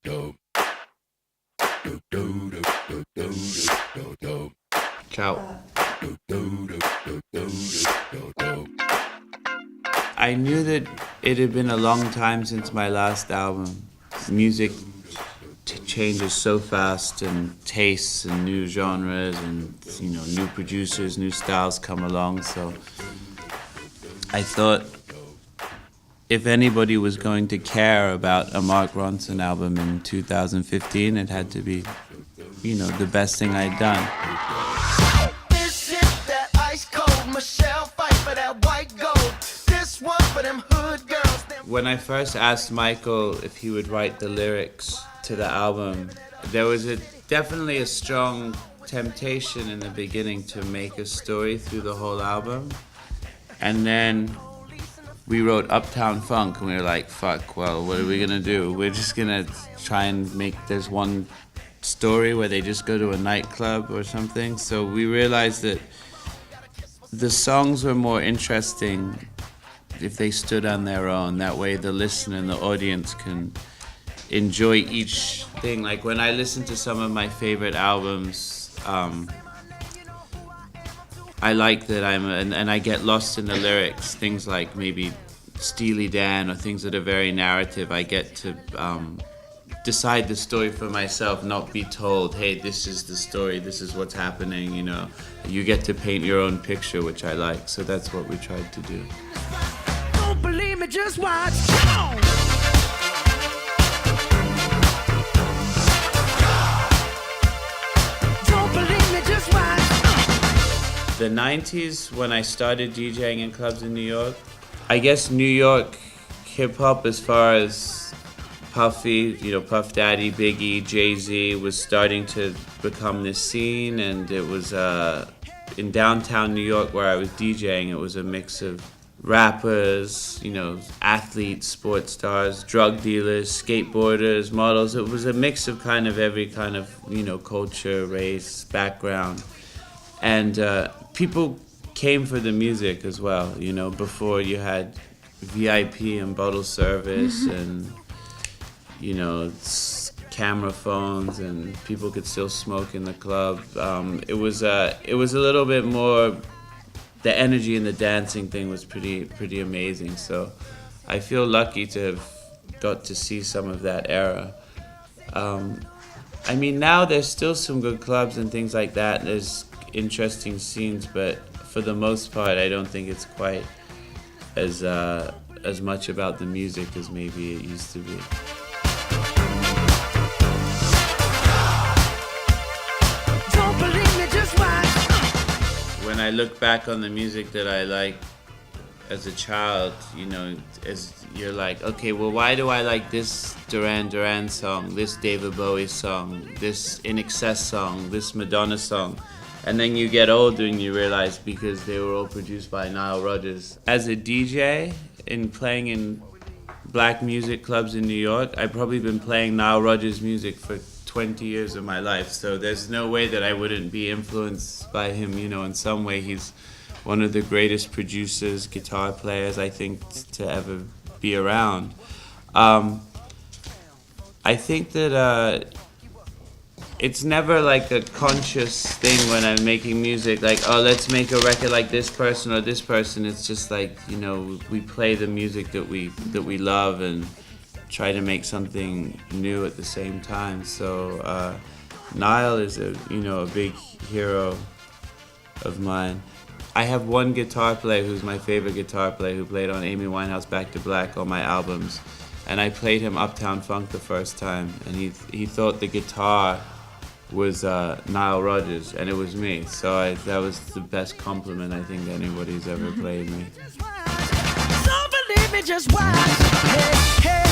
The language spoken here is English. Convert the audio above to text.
Ciao. I knew that it had been a long time since my last album. Music changes so fast, and tastes and new genres and new producers, new styles come along. So I thought if anybody was going to care about a Mark Ronson album in 2015, it had to be, the best thing I'd done. This is that ice cold Michelle fight for that white gold. This one for them hood girls. When I first asked Michael if he would write the lyrics to the album, there was definitely a strong temptation in the beginning to make a story through the whole album. And then we wrote Uptown Funk, and we were like, fuck, well, what are we gonna do? We're just gonna try and there's one story where they just go to a nightclub or something. So we realized that the songs were more interesting if they stood on their own. That way the listener and the audience can enjoy each thing. Like when I listen to some of my favorite albums, I like that and I get lost in the lyrics. Things like maybe Steely Dan or things that are very narrative. I get to decide the story for myself, not be told, hey, this is the story, this is what's happening, You get to paint your own picture, which I like. So that's what we tried to do. Don't believe me, just watch. Don't believe me, just watch. The 90s, when I started DJing in clubs in New York, I guess New York hip-hop, as far as Puffy, Puff Daddy, Biggie, Jay-Z, was starting to become this scene. And it was in downtown New York where I was DJing, it was a mix of rappers, athletes, sports stars, drug dealers, skateboarders, models. It was a mix of kind of every kind of, culture, race, background. And people came for the music as well, before you had VIP and bottle service and, camera phones, and people could still smoke in the club. It was a little bit more, the energy and the dancing thing was pretty amazing. So I feel lucky to have got to see some of that era. Now there's still some good clubs and things like that. There's interesting scenes, but for the most part, I don't think it's quite as much about the music as maybe it used to be. Don't believe me, just watch. When I look back on the music that I liked as a child, as you're like, okay, well, why do I like this Duran Duran song, this David Bowie song, this In Excess song, this Madonna song? And then you get older and you realize because they were all produced by Nile Rodgers. As a DJ and playing in black music clubs in New York, I've probably been playing Nile Rodgers music for 20 years of my life. So there's no way that I wouldn't be influenced by him. In some way he's one of the greatest producers, guitar players, I think, to ever be around. I think that it's never like a conscious thing when I'm making music, like, oh, let's make a record like this person or this person. It's just like, we play the music that we love and try to make something new at the same time. So Nile is a big hero of mine. I have one guitar player who's my favorite guitar player, who played on Amy Winehouse Back to Black on my albums. And I played him Uptown Funk the first time, and he thought the guitar was Nile Rodgers, and it was me. So that was the best compliment I think anybody's ever played me. Don't believe me, just watch. Hey, hey.